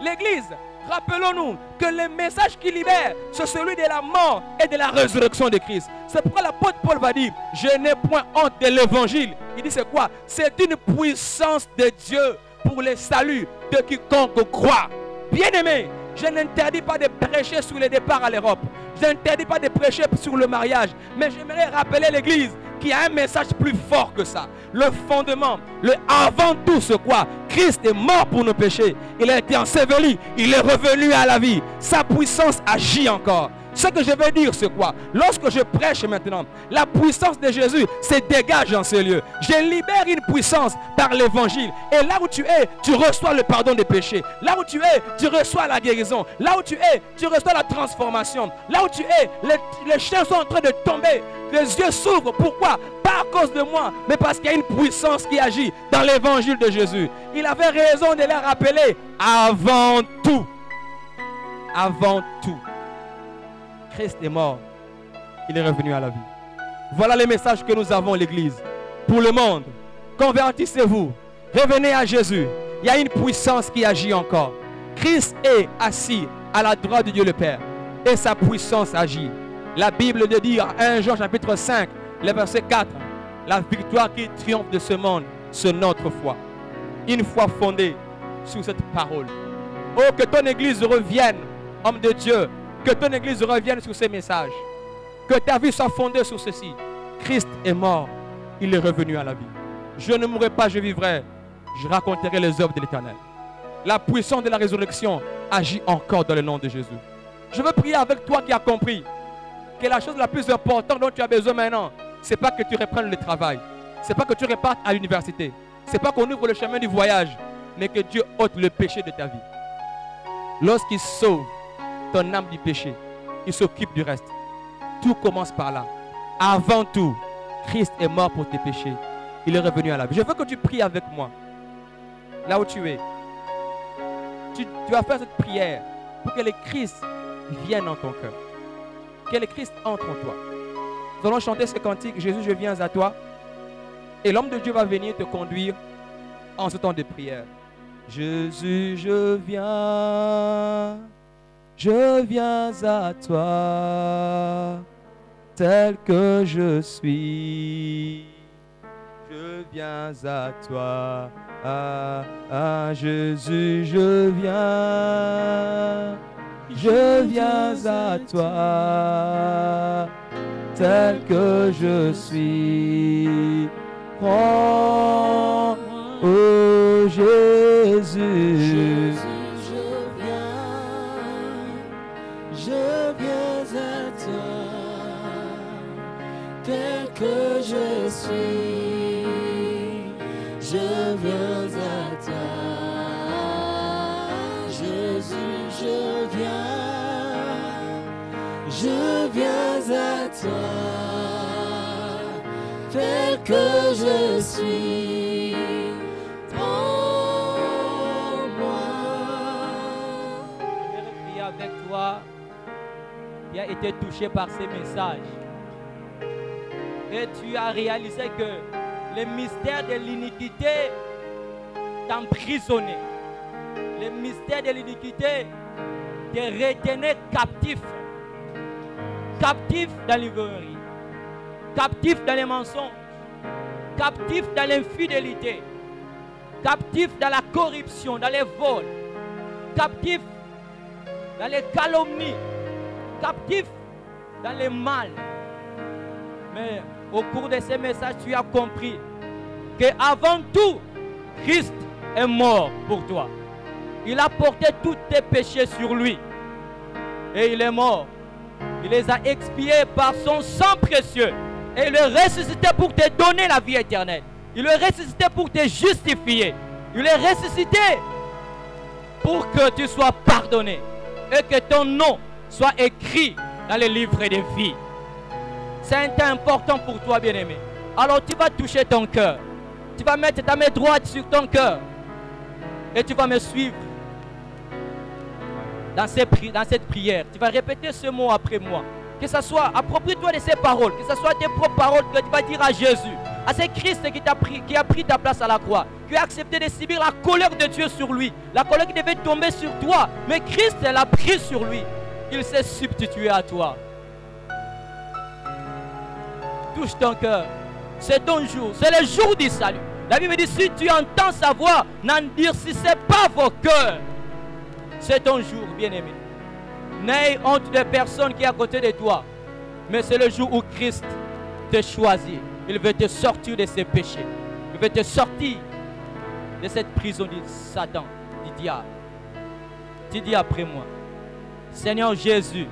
Speaker 2: L'église, rappelons-nous que le message qui libère, c'est celui de la mort et de la résurrection de Christ. C'est pourquoi l'apôtre Paul va dire, je n'ai point honte de l'évangile. Il dit, c'est quoi? C'est une puissance de Dieu pour le salut de quiconque croit. Bien-aimé, je n'interdis pas de prêcher sur le départ à l'Europe. Je n'interdis pas de prêcher sur le mariage. Mais j'aimerais rappeler l'église qu'il y a un message plus fort que ça. Le fondement, le avant tout, c'est quoi? Christ est mort pour nos péchés. Il a été enseveli. Il est revenu à la vie. Sa puissance agit encore. Ce que je veux dire, c'est quoi? Lorsque je prêche maintenant, la puissance de Jésus se dégage dans ce lieu. Je libère une puissance par l'évangile. Et là où tu es, tu reçois le pardon des péchés. Là où tu es, tu reçois la guérison. Là où tu es, tu reçois la transformation. Là où tu es, les chaînes sont en train de tomber. Les yeux s'ouvrent. Pourquoi? Pas à cause de moi, mais parce qu'il y a une puissance qui agit dans l'évangile de Jésus. Il avait raison de les rappeler avant tout. Avant tout. Christ est mort, il est revenu à la vie. Voilà le message que nous avons, l'Église. Pour le monde, convertissez-vous, revenez à Jésus. Il y a une puissance qui agit encore. Christ est assis à la droite de Dieu le Père et sa puissance agit. La Bible de dire, 1 Jean chapitre 5, le verset 4, la victoire qui triomphe de ce monde, c'est notre foi. Une foi fondée sur cette parole. Oh, que ton Église revienne, homme de Dieu. Que ton Église revienne sur ces messages. Que ta vie soit fondée sur ceci. Christ est mort. Il est revenu à la vie. Je ne mourrai pas, je vivrai. Je raconterai les œuvres de l'Éternel. La puissance de la résurrection agit encore dans le nom de Jésus. Je veux prier avec toi qui as compris que la chose la plus importante dont tu as besoin maintenant, ce n'est pas que tu reprennes le travail. Ce n'est pas que tu repartes à l'université. Ce n'est pas qu'on ouvre le chemin du voyage. Mais que Dieu ôte le péché de ta vie. Lorsqu'il sauve ton âme du péché, il s'occupe du reste. Tout commence par là. Avant tout, Christ est mort pour tes péchés. Il est revenu à la vie. Je veux que tu pries avec moi. Là où tu es. Tu vas faire cette prière pour que le Christ vienne dans ton cœur. Que le Christ entre en toi. Nous allons chanter ce cantique. Jésus, je viens à toi. Et l'homme de Dieu va venir te conduire en ce temps de prière. Jésus, je viens à toi, tel que je suis. Je viens à toi, Jésus, je viens à toi, tel que je suis. Prends, oh Jésus.
Speaker 3: Je viens à toi, tel que je suis. Je viens à toi, Jésus, je viens à toi, tel que je suis. Prends-moi.
Speaker 4: Je vais prier avec toi qui a été touché par ces messages. Et tu as réalisé que les mystères de l'iniquité t'emprisonnaient. Les mystères de l'iniquité te retenaient captif. Captif dans l'ivrerie. Captif dans les mensonges. Captif dans l'infidélité. Captif dans la corruption, dans les vols. Captif dans les calomnies. Captif dans le mal. Mais au cours de ces messages, tu as compris qu'avant tout, Christ est mort pour toi. Il a porté tous tes péchés sur lui. Et il est mort. Il les a expiés par son sang précieux. Et il est ressuscité pour te donner la vie éternelle. Il est ressuscité pour te justifier. Il est ressuscité pour que tu sois pardonné. Et que ton nom soit écrit dans les livres de vie. C'est important pour toi, bien-aimé. Alors tu vas toucher ton cœur. Tu vas mettre ta main droite sur ton cœur. Et tu vas me suivre dans cette prière. Tu vas répéter ce mot après moi. Que ce soit, approprie-toi de ces paroles. Que ce soit tes propres paroles que tu vas dire à Jésus. À ce Christ qui a pris ta place à la croix. Qui a accepté de subir la colère de Dieu sur lui. La colère qui devait tomber sur toi. Mais Christ l'a pris sur lui. Il s'est substitué à toi. Touche ton cœur. C'est ton jour. C'est le jour du salut. La Bible dit, si tu entends sa voix, n'endurcissez pas vos cœurs. C'est ton jour, bien-aimé. N'aie honte de personne qui est à côté de toi. Mais c'est le jour où Christ te choisit. Il veut te sortir de ses péchés. Il veut te sortir de cette prison de Satan, du diable. Tu dis après moi, Seigneur Jésus,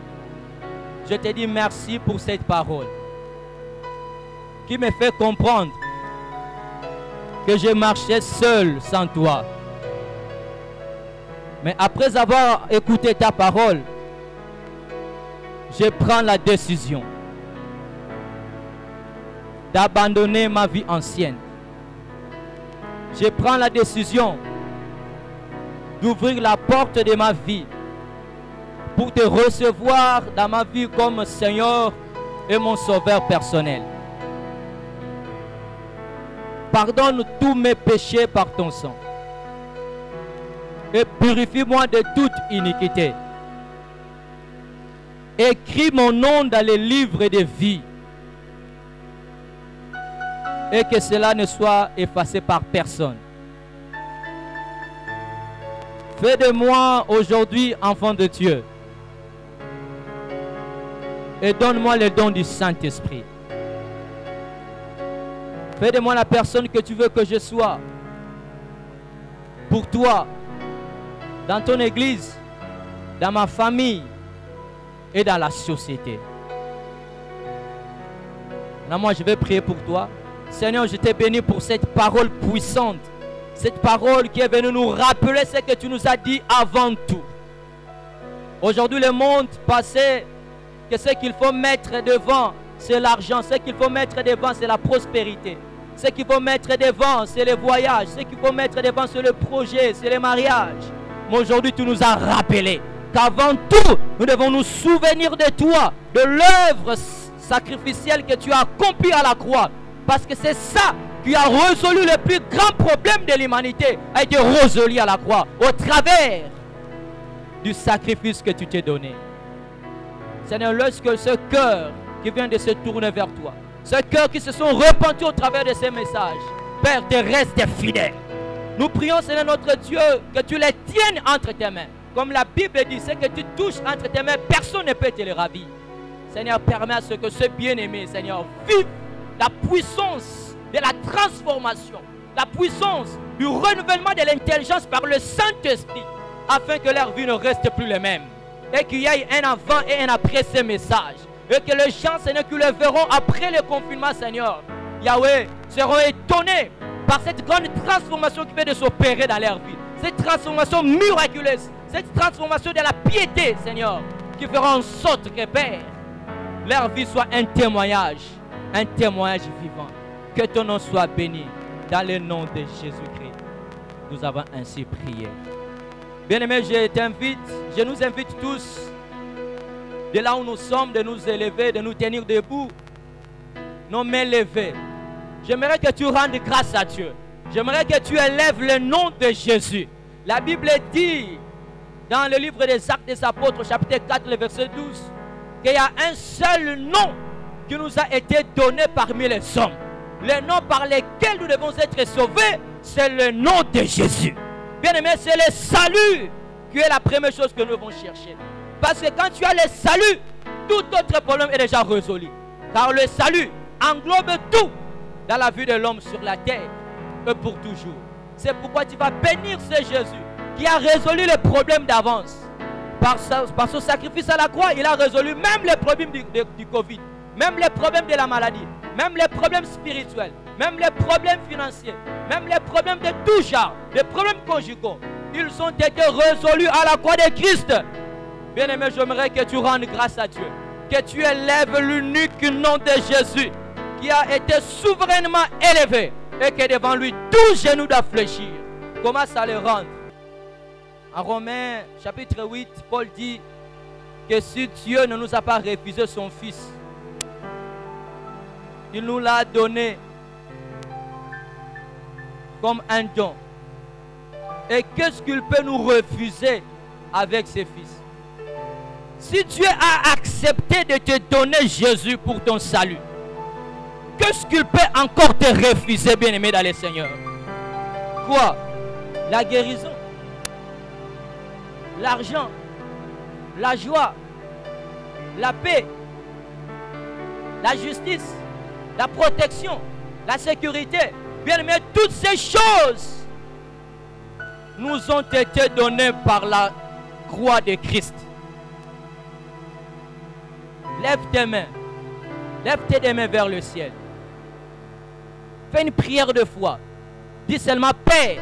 Speaker 4: je te dis merci pour cette parole qui me fait comprendre que je marchais seul sans toi. Mais après avoir écouté ta parole, je prends la décision d'abandonner ma vie ancienne. Je prends la décision d'ouvrir la porte de ma vie pour te recevoir dans ma vie comme Seigneur et mon Sauveur personnel. Pardonne tous mes péchés par ton sang et purifie-moi de toute iniquité. Écris mon nom dans les livres de vie et que cela ne soit effacé par personne. Fais de moi aujourd'hui enfant de Dieu et donne-moi le don du Saint-Esprit. Fais de moi la personne que tu veux que je sois pour toi, dans ton église, dans ma famille et dans la société. Là, moi, je vais prier pour toi. Seigneur, je t'ai béni pour cette parole puissante. Cette parole qui est venue nous rappeler ce que tu nous as dit avant tout. Aujourd'hui, le monde passait que ce qu'il faut mettre devant, c'est l'argent. Ce qu'il faut mettre devant, c'est la prospérité. Ce qu'il faut mettre devant, c'est les voyages. Ce qu'il faut mettre devant, c'est le projet, c'est les mariages. Mais aujourd'hui, tu nous as rappelé qu'avant tout, nous devons nous souvenir de toi, de l'œuvre sacrificielle que tu as accomplie à la croix. Parce que c'est ça qui a résolu le plus grand problème de l'humanité, a été résolu à la croix, au travers du sacrifice que tu t'es donné. Seigneur, lorsque ce cœur qui vient de se tourner vers toi, ce cœur qui se sont repentis au travers de ces messages, Père, te reste fidèle. Nous prions, Seigneur notre Dieu, que tu les tiennes entre tes mains. Comme la Bible dit, c'est que tu touches entre tes mains, personne ne peut te les ravir. Seigneur, permets à ce que ce bien-aimé, Seigneur, vive la puissance de la transformation, la puissance du renouvellement de l'intelligence par le Saint-Esprit, afin que leur vie ne reste plus les mêmes. Et qu'il y ait un avant et un après ces messages. Et que les gens, Seigneur, qui le verront après le confinement, Seigneur, Yahweh, seront étonnés par cette grande transformation qui fait de s'opérer dans leur vie. Cette transformation miraculeuse, cette transformation de la piété, Seigneur, qui fera en sorte que, Père, leur vie soit un témoignage vivant. Que ton nom soit béni dans le nom de Jésus-Christ. Nous avons ainsi prié. Bien-aimés, je nous invite tous, de là où nous sommes, de nous élever, de nous tenir debout, nos mains levées. J'aimerais que tu rendes grâce à Dieu. J'aimerais que tu élèves le nom de Jésus. La Bible dit, dans le livre des Actes des Apôtres, chapitre 4, le verset 12, qu'il y a un seul nom qui nous a été donné parmi les hommes. Le nom par lequel nous devons être sauvés, c'est le nom de Jésus. Bien-aimé, c'est le salut qui est la première chose que nous devons chercher. Parce que quand tu as le salut, tout autre problème est déjà résolu. Car le salut englobe tout dans la vie de l'homme sur la terre et pour toujours. C'est pourquoi tu vas bénir ce Jésus qui a résolu les problèmes d'avance. Par son sacrifice à la croix, il a résolu même les problèmes du Covid, même les problèmes de la maladie, même les problèmes spirituels, même les problèmes financiers, même les problèmes de tout genre, les problèmes conjugaux. Ils ont été résolus à la croix de Christ. Bien-aimé, j'aimerais que tu rendes grâce à Dieu, que tu élèves l'unique nom de Jésus qui a été souverainement élevé et que devant lui tout genou doit fléchir. Commence à le rendre. En Romains chapitre 8, Paul dit que si Dieu ne nous a pas refusé son Fils, il nous l'a donné comme un don. Et qu'est-ce qu'il peut nous refuser avec ses fils? Si Dieu a accepté de te donner Jésus pour ton salut, qu'est-ce qu'il peut encore te refuser, bien-aimé dans le Seigneur? Quoi? La guérison, l'argent, la joie, la paix, la justice, la protection, la sécurité. Bien-aimé, toutes ces choses nous ont été données par la croix de Christ. Lève tes mains. Lève tes deux mains vers le ciel. Fais une prière de foi. Dis seulement, Père,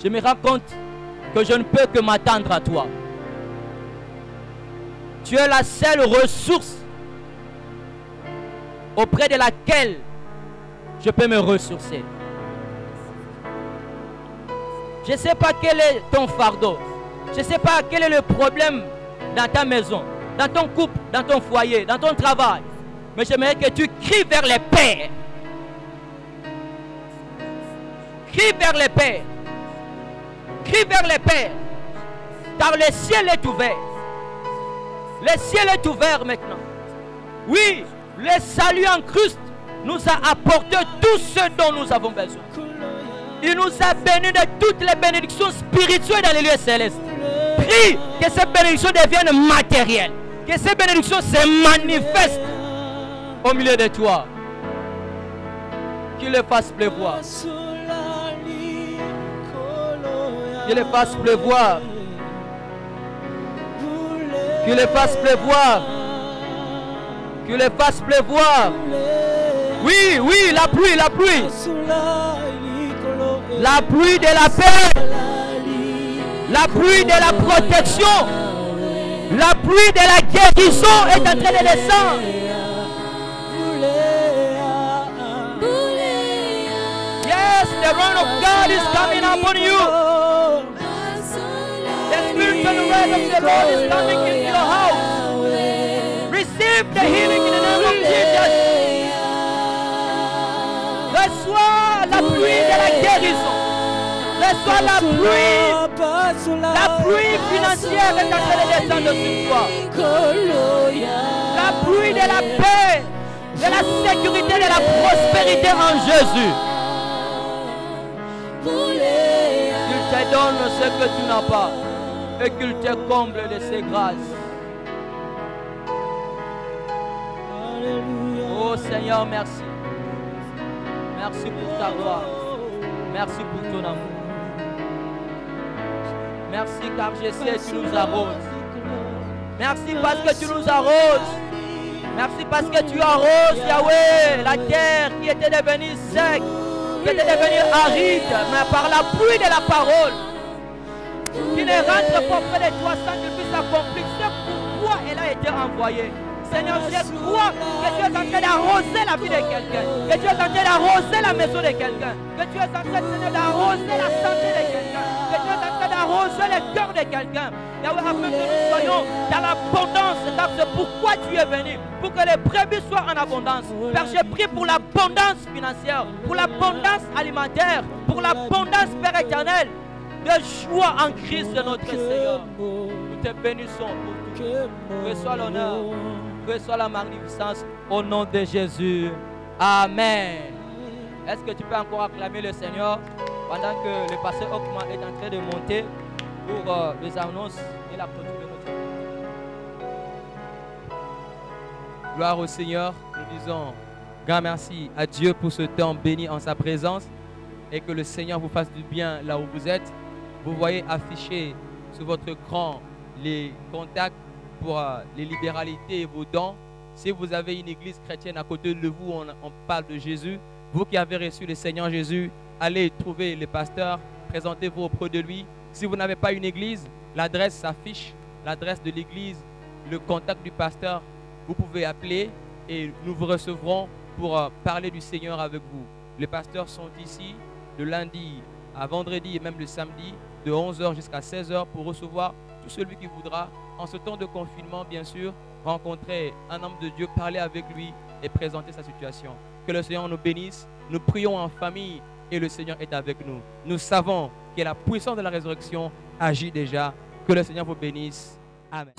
Speaker 4: je me rends compte que je ne peux que m'attendre à toi. Tu es la seule ressource auprès de laquelle je peux me ressourcer. Je ne sais pas quel est ton fardeau. Je ne sais pas quel est le problème dans ta maison, dans ton couple, dans ton foyer, dans ton travail. Mais j'aimerais que tu cries vers les pères. Crie vers les pères. Crie vers les pères. Car le ciel est ouvert. Le ciel est ouvert maintenant. Oui, le salut en Christ nous a apporté tout ce dont nous avons besoin. Il nous a bénis de toutes les bénédictions spirituelles dans les lieux célestes. Prie que ces bénédictions deviennent matérielles. Que ces bénédictions se manifestent au milieu de toi. Qu'il les fasse pleuvoir. Qu'il les fasse pleuvoir. Qu'il les fasse pleuvoir. Qu'il les fasse pleuvoir. Oui, oui, la pluie, la pluie. La pluie de la paix. La pluie de la protection. La pluie de la guérison est en train de descendre. Yes, the rain of God is coming upon you. The spiritual rain of the Lord is coming into your house. Receive the healing in the name of Jesus. Reçois la pluie de la guérison. Reçois la pluie financière est en train de descendre sur toi. La pluie de la paix, de la sécurité, de la prospérité en Jésus. Qu'il te donne ce que tu n'as pas et qu'il te comble de ses grâces. Oh Seigneur, merci. Merci pour ta gloire. Merci pour ton amour. Merci car je sais que tu nous arroses. Merci parce que tu nous arroses. Merci parce que tu arroses, Yahweh, la terre qui était devenue sec, qui était devenue aride, mais par la pluie de la parole, qui ne rentre pas auprès de toi sans qu'il puisse accomplir ce pourquoi elle a été envoyée. Seigneur, je crois que tu es en train d'arroser la vie de quelqu'un, que tu es en train d'arroser la maison de quelqu'un, que tu es en train, Seigneur, d'arroser la santé de quelqu'un, que tu es en train d'arroser le cœur de quelqu'un. Yahweh, afin que nous soyons dans l'abondance, car c'est pourquoi tu es venu, pour que les brebis soient en abondance. Père, je prie pour l'abondance financière, pour l'abondance alimentaire, pour l'abondance, Père éternel, de joie en Christ de notre Seigneur. Nous te bénissons pour tout. Reçois l'honneur. Reçois la magnificence au nom de Jésus. Amen. Est-ce que tu peux encore acclamer le Seigneur pendant que le pasteur Okma est en train de monter pour les annonces et la clôture de notre vie.
Speaker 2: Gloire au Seigneur. Nous disons grand merci à Dieu pour ce temps béni en sa présence et que le Seigneur vous fasse du bien là où vous êtes. Vous voyez afficher sur votre écran les contacts pour les libéralités et vos dons. Si vous avez une église chrétienne à côté de vous, on parle de Jésus. Vous qui avez reçu le Seigneur Jésus, allez trouver le pasteur, présentez-vous auprès de lui. Si vous n'avez pas une église, l'adresse s'affiche, l'adresse de l'église, le contact du pasteur. Vous pouvez appeler et nous vous recevrons pour parler du Seigneur avec vous. Les pasteurs sont ici de lundi à vendredi et même le samedi de 11h jusqu'à 16h pour recevoir tout celui qui voudra, en ce temps de confinement, bien sûr, rencontrer un homme de Dieu, parler avec lui et présenter sa situation. Que le Seigneur nous bénisse. Nous prions en famille et le Seigneur est avec nous. Nous savons que la puissance de la résurrection agit déjà. Que le Seigneur vous bénisse. Amen.